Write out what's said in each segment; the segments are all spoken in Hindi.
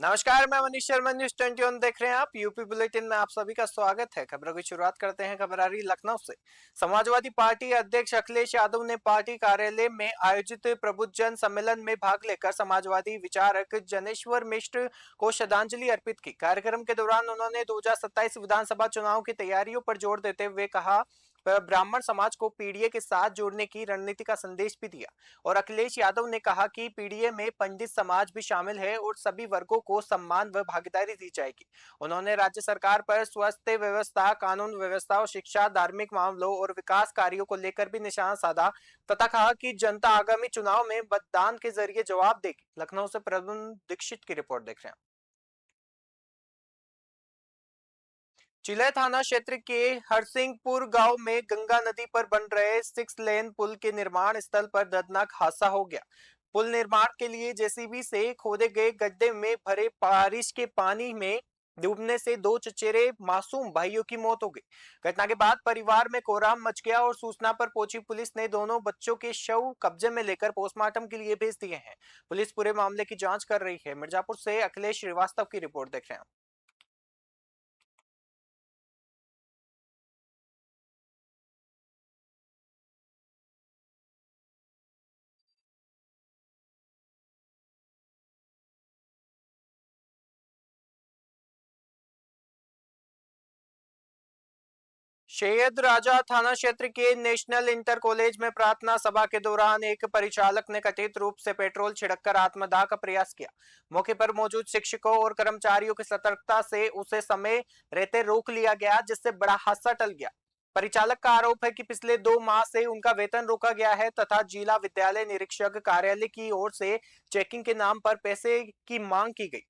नमस्कार, मैं मनीष शर्मा। न्यूज 21 देख रहे हैं आप। यूपी बुलेटिन में आप सभी का स्वागत है। खबरों की शुरुआत करते हैं। खबर आ रही लखनऊ से। समाजवादी पार्टी अध्यक्ष अखिलेश यादव ने पार्टी कार्यालय में आयोजित प्रबुद्धजन सम्मेलन में भाग लेकर समाजवादी विचारक जनेश्वर मिश्र को श्रद्धांजलि अर्पित की। कार्यक्रम के दौरान उन्होंने 2027 विधानसभा चुनाव की तैयारियों पर जोर देते हुए कहा, ब्राह्मण समाज को पीडीए के साथ जोड़ने की रणनीति का संदेश भी दिया। और अखिलेश यादव ने कहा कि पीडीए में पंडित समाज भी शामिल है और सभी वर्गों को सम्मान व भागीदारी दी जाएगी। उन्होंने राज्य सरकार पर स्वास्थ्य व्यवस्था, कानून व्यवस्था और शिक्षा, धार्मिक मामलों और विकास कार्यों को लेकर भी निशाना साधा तथा कहा कि जनता आगामी चुनाव में मतदान के जरिए जवाब देगी। लखनऊ से प्रद्युम्न दीक्षित की रिपोर्ट देख रहे हैं। चिल्है थाना क्षेत्र के हरसिंहपुर गांव में गंगा नदी पर बन रहे 6 लेन पुल के निर्माण स्थल पर दर्दनाक हादसा हो गया। पुल निर्माण के लिए जेसीबी से खोदे गए गड्ढे में भरे बारिश के पानी में डूबने से 2 चचेरे मासूम भाइयों की मौत हो गई। घटना के बाद परिवार में कोहराम मच गया और सूचना पर पहुंची पुलिस ने दोनों बच्चों के शव कब्जे में लेकर पोस्टमार्टम के लिए भेज दिए हैं। पुलिस पूरे मामले की जांच कर रही है। मिर्जापुर से अखिलेश श्रीवास्तव की रिपोर्ट देख रहे हैं। सैयद राजा थाना क्षेत्र के नेशनल इंटर कॉलेज में प्रार्थना सभा के दौरान एक परिचालक ने कथित रूप से पेट्रोल छिड़ककर आत्मदाह का प्रयास किया। मौके पर मौजूद शिक्षकों और कर्मचारियों की सतर्कता से उसे समय रहते रोक लिया गया, जिससे बड़ा हादसा टल गया। परिचालक का आरोप है कि पिछले 2 माह से उनका वेतन रोका गया है तथा जिला विद्यालय निरीक्षक कार्यालय की ओर से चेकिंग के नाम पर पैसे की मांग की गई।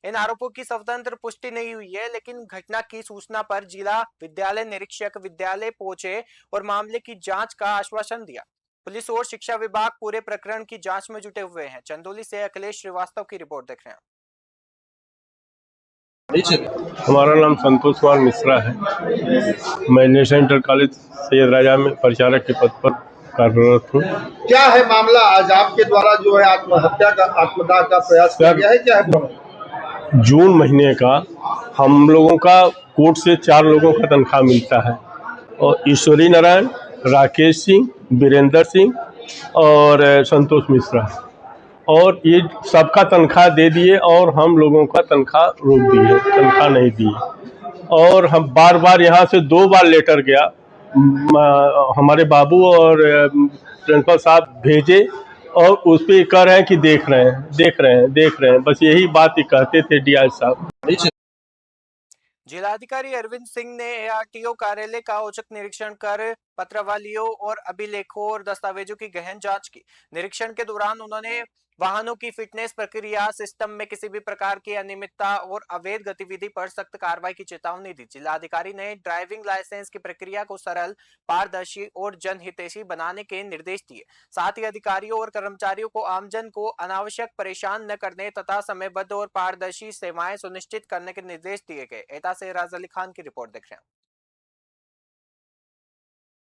इन आरोपों की स्वतंत्र पुष्टि नहीं हुई है, लेकिन घटना की सूचना पर जिला विद्यालय निरीक्षक विद्यालय पहुंचे और मामले की जांच का आश्वासन दिया। पुलिस और शिक्षा विभाग पूरे प्रकरण की जांच में जुटे हुए हैं। चंदौली से अखिलेश श्रीवास्तव की रिपोर्ट देख रहे हैं। हमारा नाम संतोष कुमार मिश्रा है। मैं नेशनल इंटर कॉलेज सैयद राजा में परिचालक के पद पर कार्यरत हूँ। क्या है मामला? आज आपके द्वारा जो है आत्मदाह का प्रयास किया गया है, क्या है? जून महीने का हम लोगों का कोर्ट से 4 लोगों का तनख्वाह मिलता है और ईश्वरी नारायण, राकेश सिंह, वीरेंद्र सिंह और संतोष मिश्रा, और ये सबका तनख्वाह दे दिए और हम लोगों का तनख्वाह रोक दिए, तनख्वाह नहीं दिए। और हम बार बार यहाँ से 2 बार लेटर गया, हमारे बाबू और प्रिंसिपल साहब भेजे और उस पर कह रहे हैं कि देख रहे हैं, बस यही बात ही कहते थे डीआई साहब। जिलाधिकारी अरविंद सिंह ने एआरटीओ कार्यालय का औचक निरीक्षण कर पत्रावलियों और अभिलेखों और दस्तावेजों की गहन जांच की। निरीक्षण के दौरान उन्होंने वाहनों की फिटनेस प्रक्रिया, सिस्टम में किसी भी प्रकार की अनियमितता और अवैध गतिविधि पर सख्त कार्रवाई की चेतावनी दी। जिलाधिकारी ने ड्राइविंग लाइसेंस की प्रक्रिया को सरल, पारदर्शी और जनहितैषी बनाने के निर्देश दिए। साथ ही अधिकारियों और कर्मचारियों को आमजन को अनावश्यक परेशान न करने तथा समयबद्ध और पारदर्शी सेवाएं सुनिश्चित करने के निर्देश दिए गए। एटा से राज अली खान की रिपोर्ट देख रहे हैं।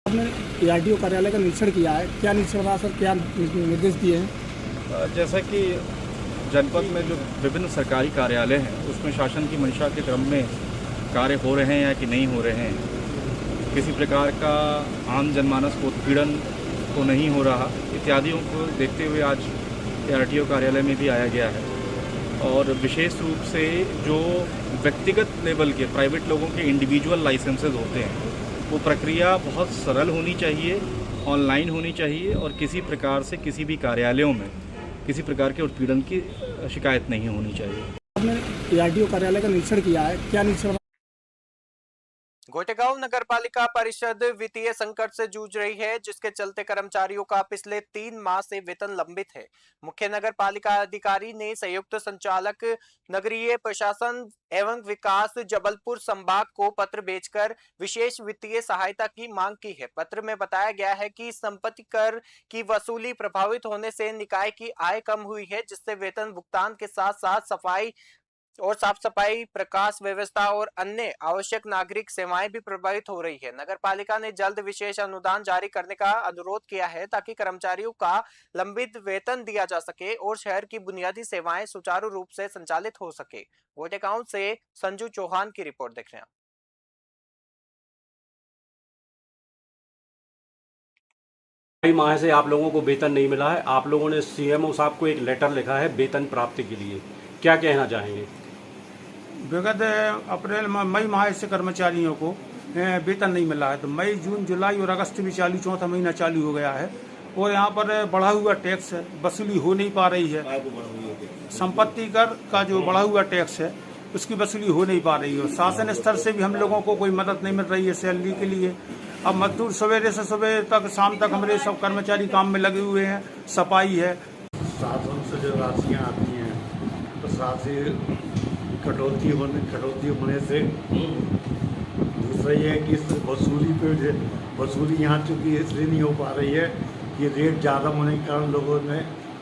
आपने एआरटीओ कार्यालय का निरीक्षण किया है, क्या निरीक्षण रहा सर, क्या निर्देश दिए हैं? जैसा कि जनपद में जो विभिन्न सरकारी कार्यालय हैं उसमें शासन की मंशा के क्रम में कार्य हो रहे हैं या कि नहीं हो रहे हैं, किसी प्रकार का आम जनमानस को उत्पीड़न तो नहीं हो रहा, इत्यादियों को देखते हुए आज एआरटीओ कार्यालय में भी आया गया है। और विशेष रूप से जो व्यक्तिगत लेवल के प्राइवेट लोगों के इंडिविजुअल लाइसेंसेज होते हैं, वो प्रक्रिया बहुत सरल होनी चाहिए, ऑनलाइन होनी चाहिए और किसी प्रकार से किसी भी कार्यालयों में किसी प्रकार के उत्पीड़न की शिकायत नहीं होनी चाहिए। आपने एआरटीओ कार्यालय का निरीक्षण किया है, क्या निरीक्षण? गोटेगांव नगर पालिका परिषद वित्तीय संकट से जूझ रही है, जिसके चलते कर्मचारियों का पिछले 3 माह से वेतन लंबित है। मुख्य नगर पालिका अधिकारी ने संयुक्त संचालक नगरीय प्रशासन एवं विकास जबलपुर संभाग को पत्र भेजकर विशेष वित्तीय सहायता की मांग की है। पत्र में बताया गया है कि संपत्ति कर की वसूली प्रभावित होने से निकाय की आय कम हुई है, जिससे वेतन भुगतान के साथ साथ सफाई और साफ सफाई, प्रकाश व्यवस्था और अन्य आवश्यक नागरिक सेवाएं भी प्रभावित हो रही है। नगर पालिका ने जल्द विशेष अनुदान जारी करने का अनुरोध किया है ताकि कर्मचारियों का लंबित वेतन दिया जा सके और शहर की बुनियादी सेवाएं सुचारू रूप से संचालित हो सके। वोट अकाउंट से संजू चौहान की रिपोर्ट देख रहे हैं। कई माह से आप लोगों को वेतन नहीं मिला है। आप लोगों ने सीएमओ साहब को एक लेटर लिखा है वेतन प्राप्ति के लिए, क्या कहना चाहेंगे? विगत अप्रैल मई माह से कर्मचारियों को वेतन नहीं मिला है, तो मई, जून, जुलाई और अगस्त भी चालू, चौथा महीना चालू हो गया है और यहाँ पर बढ़ा हुआ टैक्स वसूली हो नहीं पा रही है। संपत्ति कर का जो बढ़ा हुआ टैक्स है उसकी वसूली हो नहीं पा रही है। शासन स्तर से भी हम लोगों को कोई मदद नहीं मिल रही है सैलरी के लिए। अब मजदूर सवेरे से सुबह तक शाम तक हमारे सब कर्मचारी काम में लगे हुए हैं, सफाई है। शासन से जो राशियाँ आती हैं तो राशि कटौती होने से दूसरा ये है कि इस वसूली यहाँ चूँकि इसलिए नहीं हो पा रही है कि रेट ज़्यादा होने के कारण लोगों ने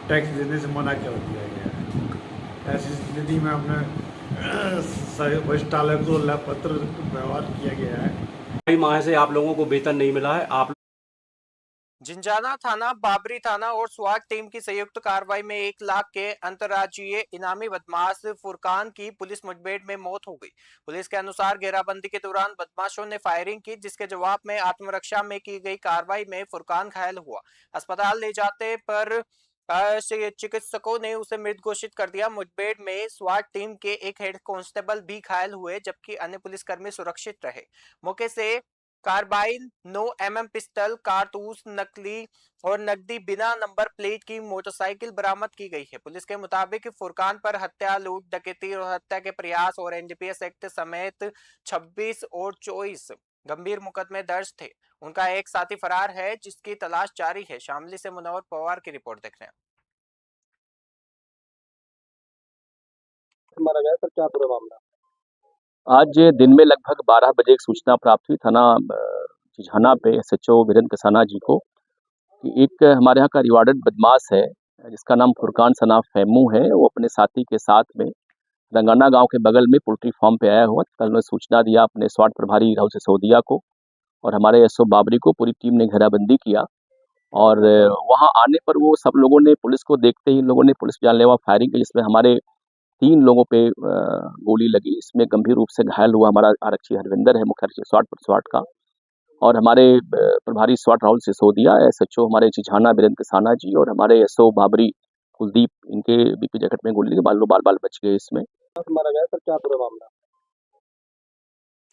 टैक्स देने से मना कर दिया गया है। ऐसी स्थिति में अपने वरिष्ठालय को पत्र व्यवहार किया गया है। कई माह से आप लोगों को वेतन नहीं मिला है। आप जिंजाना थाना, बाबरी थाना और स्वाट टीम की संयुक्त कार्रवाई में 1 लाख के अंतर्राज्यीय इनामी बदमाश फुरकान की पुलिस मुठभेड़ में मौत हो गई। पुलिस के अनुसार घेराबंदी के दौरान बदमाशों ने फायरिंग की, जिसके जवाब में आत्मरक्षा में की गई कार्रवाई में फुरकान घायल हुआ। अस्पताल ले जाते पर चिकित्सकों ने उसे मृत घोषित कर दिया। मुठभेड़ में स्वाट टीम के एक हेड कांस्टेबल भी घायल हुए, जबकि अन्य पुलिसकर्मी सुरक्षित रहे। मौके से कार्बाइन, 9 mm पिस्टल, कारतूस, नकली और नकदी बिना नंबर प्लेट की मोटरसाइकिल बरामद की गई है। पुलिस के मुताबिक फुरकान पर हत्या, लूट, डकैती और हत्या के प्रयास और एनडीपीएस एक्ट समेत 26 और 24 गंभीर मुकदमे दर्ज थे। उनका एक साथी फरार है, जिसकी तलाश जारी है। शामली से मुनव्वर पवार की रिपोर्ट देख रहे हैं। मारा गया सर, क्या पूरा मामला? आज दिन में लगभग 12 बजे एक सूचना प्राप्त हुई थाना झिझाना पे एसएचओ वीरेंद्र कसाना जी को कि एक हमारे यहाँ का रिवार्डेड बदमाश है जिसका नाम फुरकान सना फैमू है। वो अपने साथी के साथ में रंगाना गांव के बगल में पोल्ट्री फार्म पे आया हुआ। कल उन्होंने सूचना दिया अपने स्वाट प्रभारी राहुल सिसोदिया को और हमारे एसओ बाबरी को। पूरी टीम ने घेराबंदी किया और वहाँ आने पर वो सब लोगों ने पुलिस को देखते ही लोगों ने पुलिस जानलेवा फायरिंग की, जिसमें हमारे 3 लोगों पे गोली लगी। इसमें गंभीर रूप से घायल हुआ हमारा आरक्षी हरविंदर है, मुख्य आरक्षी स्वाट का, और हमारे प्रभारी स्वाट राहुल सिसोदिया, एसएचओ हमारे झिझाना वीरेंद्र कसाना जी और हमारे एसओ बाबरी कुलदीप, इनके बीपी जैकेट में गोली लगी, बाल बच गए। इसमें मारा गया सर, क्या पूरा मामला?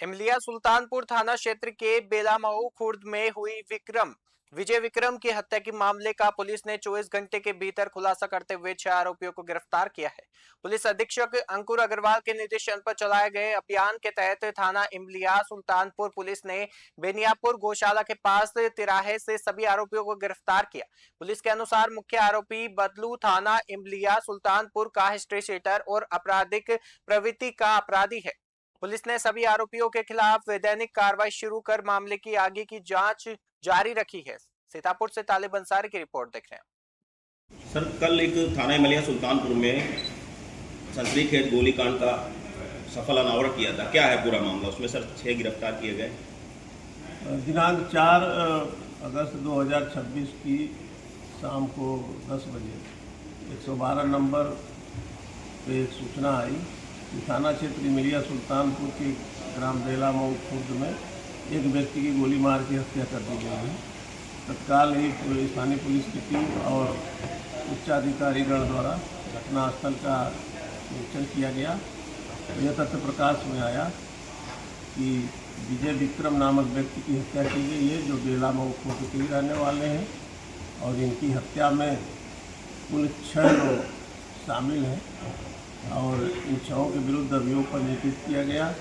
इमलिया सुल्तानपुर थाना क्षेत्र के बेलामऊ खुर्द में हुई विजय विक्रम की हत्या के मामले का पुलिस ने 24 घंटे के भीतर खुलासा करते हुए 6 आरोपियों को गिरफ्तार किया है। पुलिस अधीक्षक अंकुर अग्रवाल के निर्देशन पर चलाए गए अभियान के तहत थाना इमलिया सुल्तानपुर पुलिस ने बेनियापुर गौशाला के पास तिराहे से सभी आरोपियों को गिरफ्तार किया। पुलिस के अनुसार मुख्य आरोपी बदलू थाना इमलिया सुल्तानपुर का हिस्ट्री शीटर और आपराधिक प्रवृत्ति का अपराधी है। पुलिस ने सभी आरोपियों के खिलाफ वैधानिक कार्रवाई शुरू कर मामले की आगे की जांच जारी रखी है। सीतापुर से तालिब अंसारी की रिपोर्ट देख रहे हैं। सर, कल एक थाना इमलिया सुल्तानपुर में संतरी खेत गोलीकांड का सफल अनावरण किया था, क्या है पूरा मामला? उसमें सर 6 गिरफ्तार किए गए। दिनांक 4 अगस्त 2026 की शाम को 10 बजे 112 नंबर पे एक सूचना आई कि थाना क्षेत्र इमलिया सुल्तानपुर के ग्राम बेलामऊ खुर्द में एक व्यक्ति की गोली मार के हत्या कर दी गई है। तत्काल ही स्थानीय पुलिस की टीम और उच्चाधिकारीगण द्वारा घटनास्थल का निरीक्षण किया गया। तो यह तथ्य प्रकाश में आया कि विजय विक्रम नामक व्यक्ति की हत्या की गई है, जो बेलामऊ खुर्द के ही रहने वाले हैं और इनकी हत्या में कुल 6 लोग शामिल हैं और इन 6 के विरुद्ध अभियोग पंजीकृत किया गया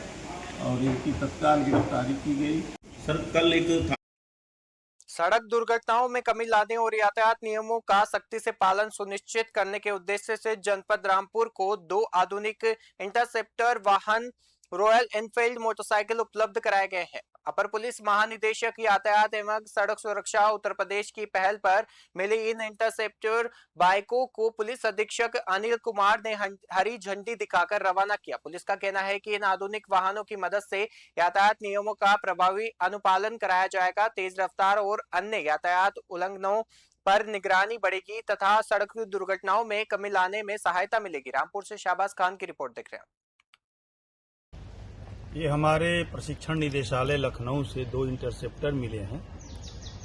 और इनकी तत्काल गिरफ्तारी की गई। सर, कल एक सड़क दुर्घटनाओं में कमी लाने और यातायात नियमों का सख्ती से पालन सुनिश्चित करने के उद्देश्य से जनपद रामपुर को 2 आधुनिक इंटरसेप्टर वाहन रॉयल एनफील्ड मोटरसाइकिल उपलब्ध कराए गए हैं। अपर पुलिस महानिदेशक यातायात एवं सड़क सुरक्षा उत्तर प्रदेश की पहल पर मिली इन इंटरसेप्टर बाइकों को पुलिस अधीक्षक अनिल कुमार ने हरी झंडी दिखाकर रवाना किया। पुलिस का कहना है कि इन आधुनिक वाहनों की मदद से यातायात नियमों का प्रभावी अनुपालन कराया जाएगा, तेज रफ्तार और अन्य यातायात उल्लंघनों पर निगरानी बढ़ेगी तथा सड़क दुर्घटनाओं में कमी लाने में सहायता मिलेगी। रामपुर से शाहबाज खान की रिपोर्ट देख रहे हैं। ये हमारे प्रशिक्षण निदेशालय लखनऊ से 2 इंटरसेप्टर मिले हैं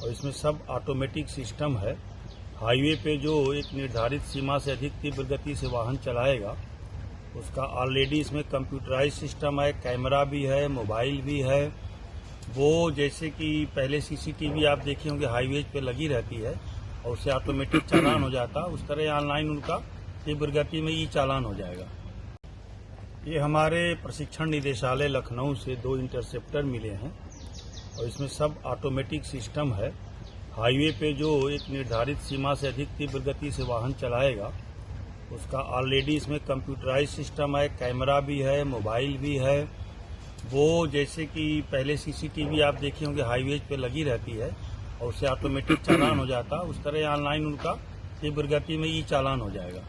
और इसमें सब ऑटोमेटिक सिस्टम है। हाईवे पे जो एक निर्धारित सीमा से अधिक तीव्र गति से वाहन चलाएगा उसका ऑलरेडी इसमें कंप्यूटराइज सिस्टम है, कैमरा भी है, मोबाइल भी है। वो जैसे कि पहले सीसीटीवी आप देखे होंगे हाईवे पे लगी रहती है और उससे ऑटोमेटिक चालान हो जाता, उस तरह ऑनलाइन उनका तीव्र गति में ई चालान हो जाएगा। ये हमारे प्रशिक्षण निदेशालय लखनऊ से 2 इंटरसेप्टर मिले हैं और इसमें सब ऑटोमेटिक सिस्टम है। हाईवे पे जो एक निर्धारित सीमा से अधिक तीव्र गति से वाहन चलाएगा उसका ऑलरेडी इसमें कंप्यूटराइज सिस्टम है, कैमरा भी है, मोबाइल भी है। वो जैसे कि पहले सीसीटीवी आप देखे होंगे हाईवे पे लगी रहती है और उससे ऑटोमेटिक चालान हो जाता, उस तरह ऑनलाइन उनका तीव्र गति में ई चालान हो जाएगा।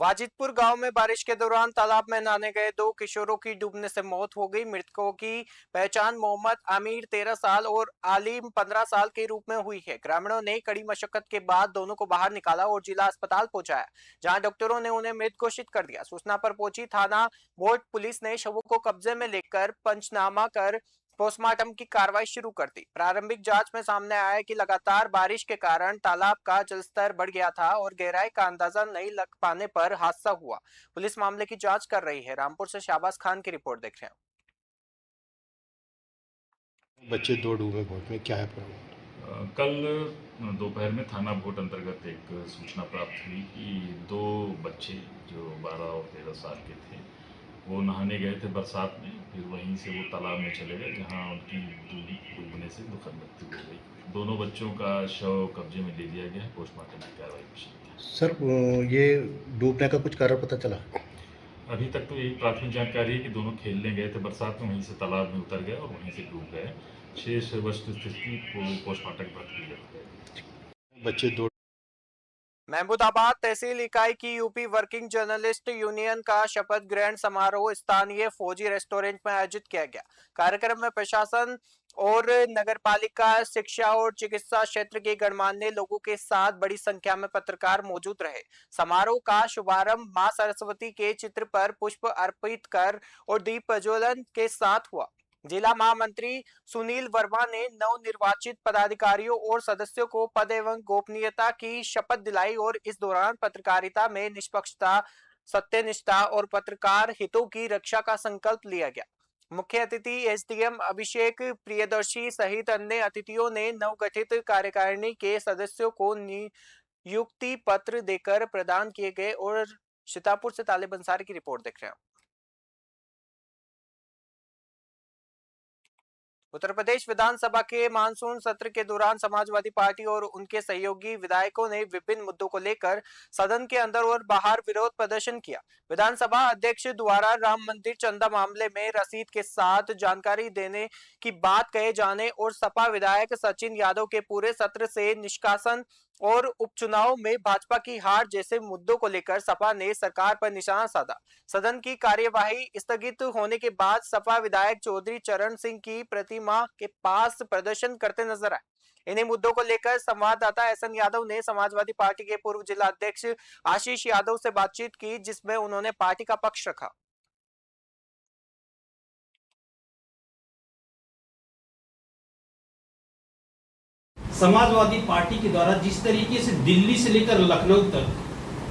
वाजिदपुर गांव में बारिश के दौरान तालाब में नहाने गए 2 किशोरों की डूबने से मौत हो गई। मृतकों की पहचान मोहम्मद आमिर 13 साल और आलिम 15 साल के रूप में हुई है। ग्रामीणों ने कड़ी मशक्कत के बाद दोनों को बाहर निकाला और जिला अस्पताल पहुंचाया, जहां डॉक्टरों ने उन्हें मृत घोषित कर दिया। सूचना पर पहुंची थाना बोर्ड पुलिस ने शवों को कब्जे में लेकर पंचनामा कर पोस्टमार्टम की कार्रवाई शुरू कर दी। प्रारंभिक जांच में सामने आया है कि लगातार बारिश के कारण तालाब का जलस्तर बढ़ गया था और गहराई का अंदाजा नहीं लग पाने पर हादसा हुआ। पुलिस मामले की जांच कर रही है। रामपुर से शाहबाज खान की रिपोर्ट देख रहे हैं। बच्चे 2 डूबे भोट में, क्या है प्रॉब्लम? कल दोपहर में थाना भोट अंतर्गत एक सूचना प्राप्त हुई कि 2 बच्चे जो 12 और 13 साल के थे वो नहाने गए थे बरसात में, फिर वहीं से वो तालाब में चले गए जहां उनकी डूबने से दुखद मृत्यु हो गई। दोनों बच्चों का शव कब्जे में ले लिया गया है, पोस्टमार्टम की कार्रवाई की है। सर ये डूबने का कुछ कारण पता चला? अभी तक तो यही प्राथमिक जानकारी है कि दोनों खेलने गए थे बरसात में, वहीं से तालाब में उतर गए और वहीं से डूब गए। शेष वस्तुस्थिति को पोस्टमार्टम पर की जाएगी। बच्चे 2। महमूदाबाद तहसील इकाई की यूपी वर्किंग जर्नलिस्ट यूनियन का शपथ ग्रहण समारोह स्थानीय फौजी रेस्टोरेंट में आयोजित किया गया। कार्यक्रम में प्रशासन और नगरपालिका, शिक्षा और चिकित्सा क्षेत्र के गणमान्य लोगों के साथ बड़ी संख्या में पत्रकार मौजूद रहे। समारोह का शुभारंभ मां सरस्वती के चित्र पर पुष्प अर्पित कर और दीप प्रज्वलन के साथ हुआ। जिला महामंत्री सुनील वर्मा ने नवनिर्वाचित पदाधिकारियों और सदस्यों को पद एवं गोपनीयता की शपथ दिलाई और इस दौरान पत्रकारिता में निष्पक्षता, सत्यनिष्ठा और पत्रकार हितों की रक्षा का संकल्प लिया गया। मुख्य अतिथि एसडीएम अभिषेक प्रियदर्शी सहित अन्य अतिथियों ने नवगठित कार्यकारिणी के सदस्यों को नियुक्ति पत्र देकर प्रदान किए गए। और सीतापुर से तालिब अंसारी की रिपोर्ट देख रहे हैं। उत्तर प्रदेश विधानसभा के मानसून सत्र के दौरान समाजवादी पार्टी और उनके सहयोगी विधायकों ने विभिन्न मुद्दों को लेकर सदन के अंदर और बाहर विरोध प्रदर्शन किया। विधानसभा अध्यक्ष द्वारा राम मंदिर चंदा मामले में रसीद के साथ जानकारी देने की बात कहे जाने और सपा विधायक सचिन यादव के पूरे सत्र से निष्कासन और उपचुनाव में भाजपा की हार जैसे मुद्दों को लेकर सपा ने सरकार पर निशाना साधा। सदन की कार्यवाही स्थगित होने के बाद सपा विधायक चौधरी चरण सिंह की प्रतिमा के पास प्रदर्शन करते नजर आए। इन्हीं मुद्दों को लेकर संवाददाता एहसन यादव ने समाजवादी पार्टी के पूर्व जिला अध्यक्ष आशीष यादव से बातचीत की, जिसमें उन्होंने पार्टी का पक्ष रखा। समाजवादी पार्टी के द्वारा जिस तरीके से दिल्ली से लेकर लखनऊ तक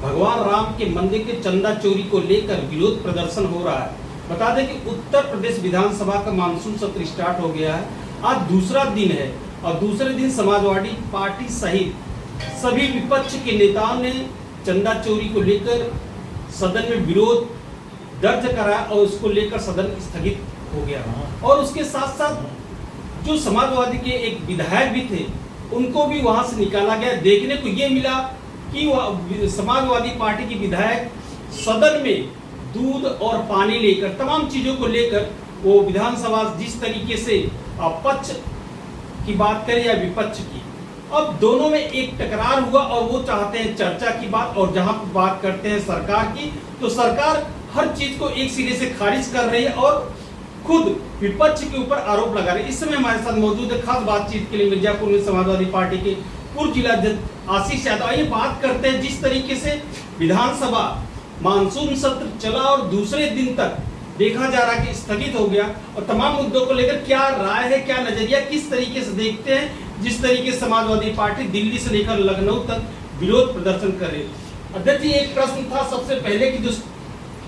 भगवान राम के मंदिर के चंदा चोरी को लेकर विरोध प्रदर्शन हो रहा है। बता दें कि उत्तर प्रदेश विधानसभा का मानसून सत्र स्टार्ट हो गया है। आज दूसरा दिन है और दूसरे दिन समाजवादी पार्टी सहित सभी विपक्ष के नेताओं ने चंदा चोरी को लेकर सदन में विरोध दर्ज करा और उसको लेकर सदन स्थगित हो गया। और उसके साथ साथ जो समाजवादी के एक विधायक भी थे उनको भी वहां से निकाला गया। देखने को ये मिला कि समाजवादी पार्टी की विधायक सदन में दूध और पानी लेकर, तमाम चीजों को लेकर वो विधानसभा जिस तरीके से पक्ष की बात करें या विपक्ष की, अब दोनों में एक टकरार हुआ और वो चाहते हैं चर्चा की बात, और जहां बात करते हैं सरकार की तो सरकार हर चीज को एक सिरे से खारिज कर रही है और खुद विपक्ष के ऊपर आरोप लगा रहे हैं। इस समय हमारे साथ मौजूद है खास बातचीत के लिए मिर्जापुर में समाजवादी पार्टी के पूर्व जिलाध्यक्ष आशीष यादव। आइए बात करते हैं, जिस तरीके से विधानसभा मानसून सत्र चला और दूसरे दिन तक देखा जा रहा कि स्थगित हो गया, और तमाम मुद्दों को लेकर क्या राय है, क्या नजरिया, किस तरीके से देखते हैं, जिस तरीके से समाजवादी पार्टी दिल्ली से लेकर लखनऊ तक विरोध प्रदर्शन कर रही है। अध्यक्ष जी, एक प्रश्न था सबसे पहले कि जो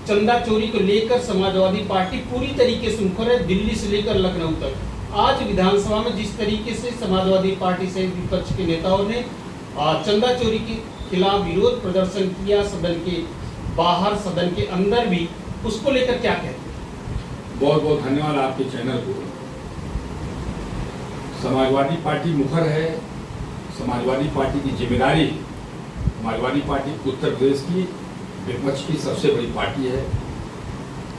चंदा चोरी को लेकर समाजवादी पार्टी पूरी तरीके से मुखर है दिल्ली से लेकर लखनऊ तक। आज विधानसभा में जिस तरीके से समाजवादी पार्टी से विपक्ष के नेताओं ने चंदा चोरी के खिलाफ विरोध प्रदर्शन किया, सदन के बाहर सदन के अंदर भी, उसको लेकर क्या कहते हैं? बहुत बहुत धन्यवाद आपके चैनल को। समाजवादी पार्टी मुखर है, समाजवादी पार्टी की जिम्मेदारी है। समाजवादी पार्टी उत्तर प्रदेश की विपक्ष की सबसे बड़ी पार्टी है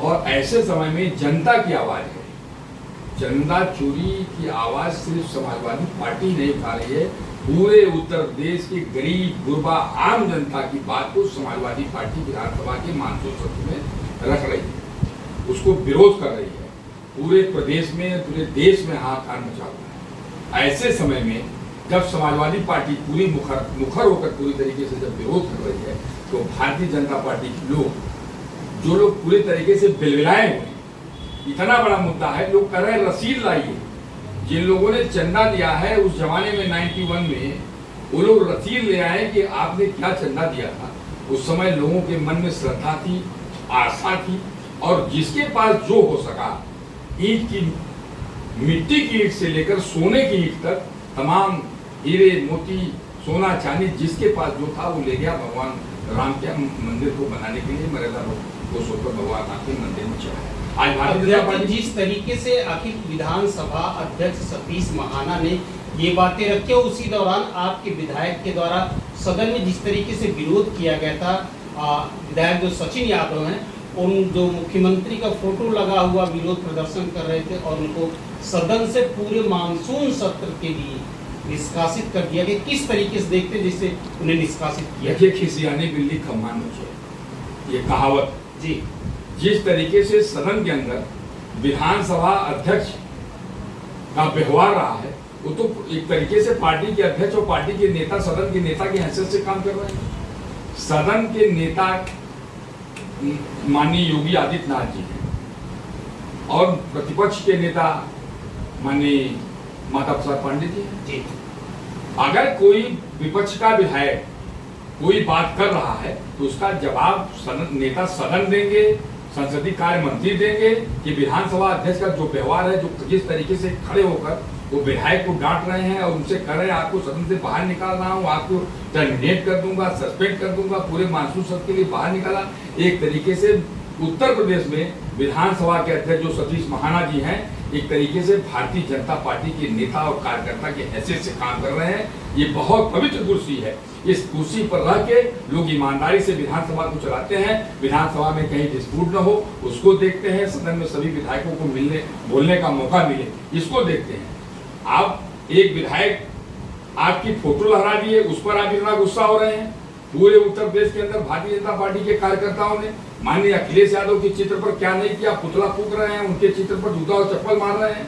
और ऐसे समय में जनता की आवाज है। चंदा चोरी की आवाज सिर्फ समाजवादी पार्टी नहीं उठा रही है, पूरे उत्तर प्रदेश के गरीब गुरबा आम जनता की बात को समाजवादी पार्टी विधानसभा के मानसून सत्र में रख रही है, उसको विरोध कर रही है। पूरे प्रदेश में, पूरे देश में हाहाकार मचा हुआ है। ऐसे समय में जब समाजवादी पार्टी पूरी मुखर होकर पूरी तरीके से जब विरोध कर रही है, तो भारतीय जनता पार्टी के लोग, जो लोग पूरे तरीके से बिलबिलाए हुए, इतना बड़ा मुद्दा है, लोग कह रहे हैं रसीद लाइए। जिन लोगों ने चंदा दिया है उस जमाने में 91 में, वो लोग रसीद ले आए कि आपने क्या चंदा दिया था। उस समय लोगों के मन में श्रद्धा थी, आस्था थी, और जिसके पास जो हो सका, ईंट की, मिट्टी की ईंट से लेकर सोने की ईंट तक, तमाम हीरे मोती सोना चांदी जिसके पास जो था वो ले गया भगवान राम के मंदिर को बनाने के लिए। मर्यादा को सोचकर भगवान राम के मंदिर में चढ़ाया। आज भारतीय जनता पार्टी जिस तरीके से आखिर विधानसभा अध्यक्ष सतीश महाना ने ये बातें रखी, उसी दौरान आपके विधायक के द्वारा सदन में जिस तरीके से विरोध किया गया था, विधायक जो सचिन यादव हैं, उन जो मुख्यमंत्री का फोटो लगा हुआ विरोध प्रदर्शन कर रहे थे और उनको सदन से पूरे मानसून सत्र के लिए निष्कासित कर दिया गया। किस तरीके से देखते हैं जिससे उन्हें निष्कासित किया? देखिए, खिसियानी बिल्ली खम्मान नोचे, ये कहावत जी। जिस तरीके से सदन के अंदर विधानसभा अध्यक्ष का व्यवहार रहा है, वो तो एक तरीके से पार्टी के अध्यक्ष और पार्टी के नेता, सदन के नेता की हैसियत से काम कर रहे हैं। सदन के नेता माननीय योगी आदित्यनाथ जी हैं और प्रतिपक्ष के नेता माननीय माता प्रसाद पांडे जी। अगर कोई विपक्ष का विधायक कोई बात कर रहा है तो उसका जवाब नेता सदन देंगे, संसदीय कार्य मंत्री देंगे कि विधानसभा अध्यक्ष का जो व्यवहार है, जो जिस तरीके से खड़े होकर वो विधायक को डांट रहे हैं और उनसे कह रहे हैं आपको सदन से बाहर निकाल रहा हूँ, आपको टर्मिनेट कर दूंगा, सस्पेंड कर दूंगा, पूरे मानसून सत्र के लिए बाहर निकाला। एक तरीके से उत्तर प्रदेश में विधानसभा के अध्यक्ष जो सतीश महाना जी हैं, एक तरीके से भारतीय जनता पार्टी के नेता और कार्यकर्ता की हैसियत से काम कर रहे हैं। ये बहुत पवित्र कुर्सी है, इस कुर्सी पर रह के लोग ईमानदारी से विधानसभा को चलाते हैं। विधानसभा में कहीं डिस्प्यूट न हो उसको देखते हैं, सदन में सभी विधायकों को बोलने का मौका मिले इसको देखते हैं। आप एक विधायक आपकी फोटो लहरा दिए, उस पर आप इतना गुस्सा हो रहे हैं। पूरे उत्तर प्रदेश के अंदर भारतीय जनता पार्टी के कार्यकर्ताओं ने माननीय अखिलेश यादव के चित्र पर क्या नहीं किया, पुतला फूंक रहे हैं, उनके चित्र पर जूता और चप्पल मार रहे हैं।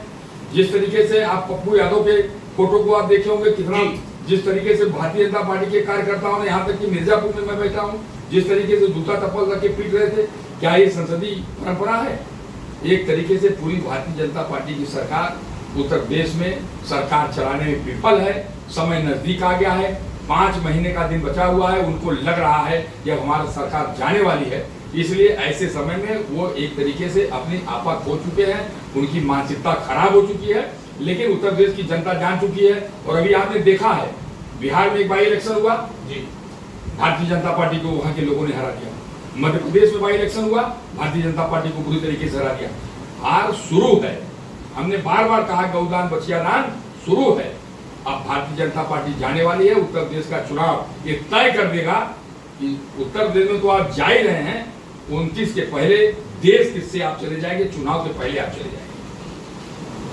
जिस तरीके से आप पप्पू यादव के फोटो को आप देखे होंगे, कितना जिस तरीके से भारतीय जनता पार्टी के कार्यकर्ताओं ने, यहाँ तक कि मिर्जापुर में मैं बैठा हूँ, जिस तरीके से जूता चप्पल रख के पीट रहे थे, क्या ये संसदीय परंपरा है? एक तरीके से पूरी भारतीय जनता पार्टी की सरकार उत्तर प्रदेश में सरकार चलाने में विफल है। समय नजदीक आ गया है, 5 महीने का दिन बचा हुआ है, उनको लग रहा है कि अब हमारी सरकार जाने वाली है। इसलिए ऐसे समय में वो एक तरीके से अपनी आपा खो चुके हैं, उनकी मानसिकता खराब हो चुकी है। लेकिन उत्तर प्रदेश की जनता जान चुकी है। और अभी आपने देखा है बिहार में एक बाई इलेक्शन हुआ जी, भारतीय जनता पार्टी को वहां के लोगों ने हरा दिया। मध्य प्रदेश में बाई इलेक्शन हुआ, भारतीय जनता पार्टी को पूरी तरीके से हरा दिया। हार शुरू है, हमने बार बार कहा गौदान बचिया दान शुरू है। अब भारतीय जनता पार्टी जाने वाली है। उत्तर प्रदेश का चुनाव ये तय कर देगा कि उत्तर प्रदेश में तो आप जा ही रहे हैं, 29 के पहले देश किससे आप चले जाएंगे, चुनाव के पहले आप चले जाएंगे।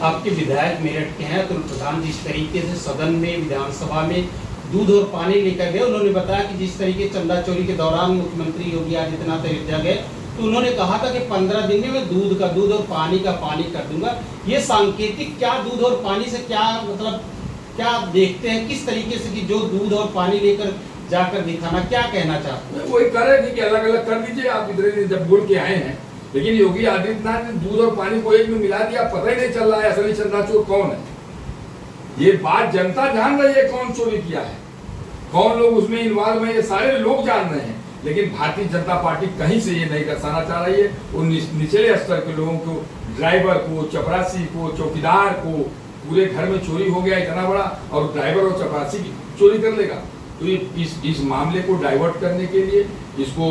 आपके विधायक मेरठ के हैं, अतुल प्रधान जिस तरीके से सदन में विधानसभा में दूध और पानी लेकर गए, उन्होंने बताया कि जिस तरीके चंदा चोरी के दौरान मुख्यमंत्री योगी आदित्यनाथ अयोध्या गए तो उन्होंने कहा था कि 15 दिन में मैं दूध का दूध और पानी का पानी कर दूंगा। ये सांकेतिक क्या दूध और पानी से क्या मतलब क्या देखते हैं, किस तरीके से कि जो दूध और पानी लेकर जाकर दिखाना, क्या कहना चाहते हैं? वही करे कि अलग अलग कर दीजिए, आप इधर जब बोल के आए हैं, लेकिन योगी आदित्यनाथ ने दूध और पानी को एक में मिला दिया, पता ही नहीं चल रहा है असली चंदा चोर कौन है। ये बात जनता जान रही है कौन चोरी किया है, कौन लोग उसमें इन्वॉल्व है, ये सारे लोग जान रहे हैं। लेकिन भारतीय जनता पार्टी कहीं से ये नहीं दर्शाना चाह रही है। उन निचले स्तर के लोगों को, ड्राइवर को, चपरासी को, चौकीदार को, पूरे घर में चोरी हो गया इतना बड़ा, और ड्राइवर और चपरासी की चोरी कर लेगा। तो इस मामले को डाइवर्ट करने के लिए, इसको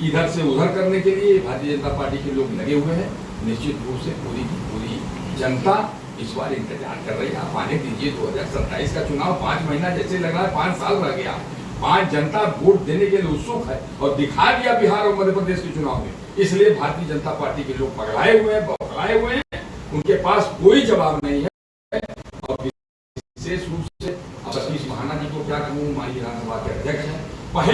इधर से उधर करने के लिए भारतीय जनता पार्टी के लोग लगे हुए हैं। निश्चित रूप से पूरी की पूरी जनता इस बार इंतजार कर रही है। आप आने दीजिए 2027 का चुनाव, 5 महीना जैसे लग रहा है 5 साल रह गया। 5 जनता वोट देने के लिए उत्सुक है और दिखा दिया बिहार और मध्य प्रदेश के चुनाव में। इसलिए भारतीय जनता पार्टी के लोग पगलाए हुए हैं, बौखलाए हुए हैं, उनके पास कोई जवाब नहीं है। और विशेष रूप से सतीश महाना जी को क्या कहूँ, हमारी विधानसभा के अध्यक्ष है, पहले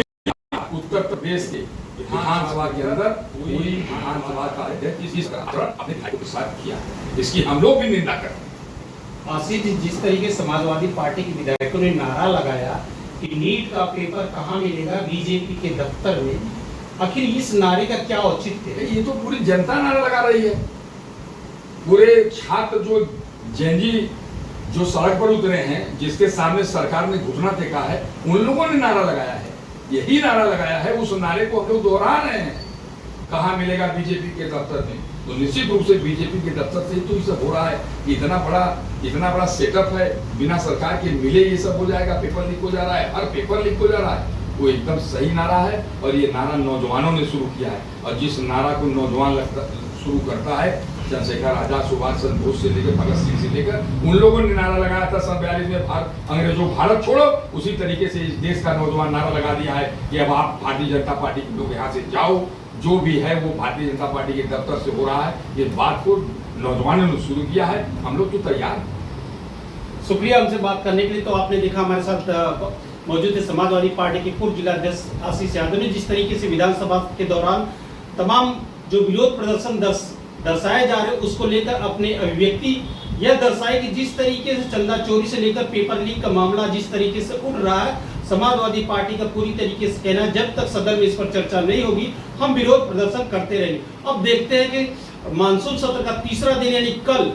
उत्तर प्रदेश के विधानसभा के अंदर पूरी विधानसभा का अध्यक्ष इस अपने भाई के साथ किया, इसकी हम लोग भी निंदा करते हैं। आशीष जी, जिस तरीके समाजवादी पार्टी के विधायकों ने नारा लगाया कि नीट का पेपर कहाँ मिलेगा बीजेपी के दफ्तर में, आखिर इस नारे का क्या औचित्य है? ये तो पूरी जनता नारा लगा रही है। पूरे छात्र जो जेनजी जो सड़क पर उतरे हैं, जिसके सामने सरकार ने घुटना टेका है, उन लोगों ने नारा लगाया है, यही नारा लगाया है। उस नारे को हम लोग दोहरा रहे हैं, कहाँ मिलेगा बीजेपी के दफ्तर में। तो निश्चित रूप से बीजेपी के दफ्तर से ही तो ये सब हो रहा है। इतना बड़ा सेटअप है, बिना सरकार के मिले ये सब हो जाएगा, पेपर लीक हो जा रहा है, हर पेपर लीक हो जा रहा है। वो एकदम सही नारा है और ये नारा नौजवानों ने शुरू किया है। और जिस नारा को नौजवान शुरू करता है, चंद्रशेखर आजाद, सुभाष चंद्र बोस से लेकर भगत सिंह से लेकर उन लोगों ने नारा लगाया था सन 42 में, अंग्रेजों भारत छोड़ो। उसी तरीके से इस देश का नौजवान नारा लगा दिया है कि अब आप भारतीय जनता पार्टी के लोग यहाँ से जाओ, जो भी है वो भारतीय जनता पार्टी के दफ्तर से हो रहा है। ये बात को नौजवानों ने शुरू किया है, हम लोग तो तैयार हैं। शुक्रिया हमसे बात करने के लिए। तो आपने देखा हमारे साथ मौजूद है समाजवादी पार्टी के पूर्व जिला अध्यक्ष आशीष यादव ने, जिस तरीके से विधानसभा के दौरान तमाम जो विरोध प्रदर्शन दर्शाए जा रहे उसको लेकर अपने अभिव्यक्ति यह दर्शाए कि जिस तरीके से चंदा चोरी से लेकर पेपर लीक का मामला जिस तरीके से उठ रहा है, समाजवादी पार्टी का पूरी तरीके से कहना है जब तक सदन में इस पर चर्चा नहीं होगी हम विरोध प्रदर्शन करते रहेंगे। अब देखते हैं कि मानसून सत्र का तीसरा दिन यानी कल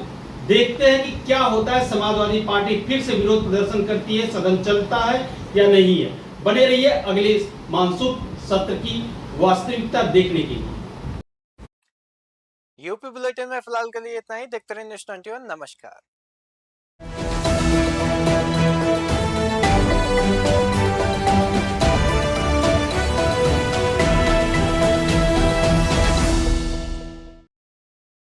देखते हैं कि क्या होता है। समाजवादी पार्टी फिर से विरोध प्रदर्शन करती है, सदन चलता है या नहीं है। बने रहिए अगले मानसून सत्र की वास्तविकता देखने के लिए। यूपी बुलेटिन में फिलहाल के लिए इतना ही। देखते रहिए न्यूज़ 21। नमस्कार।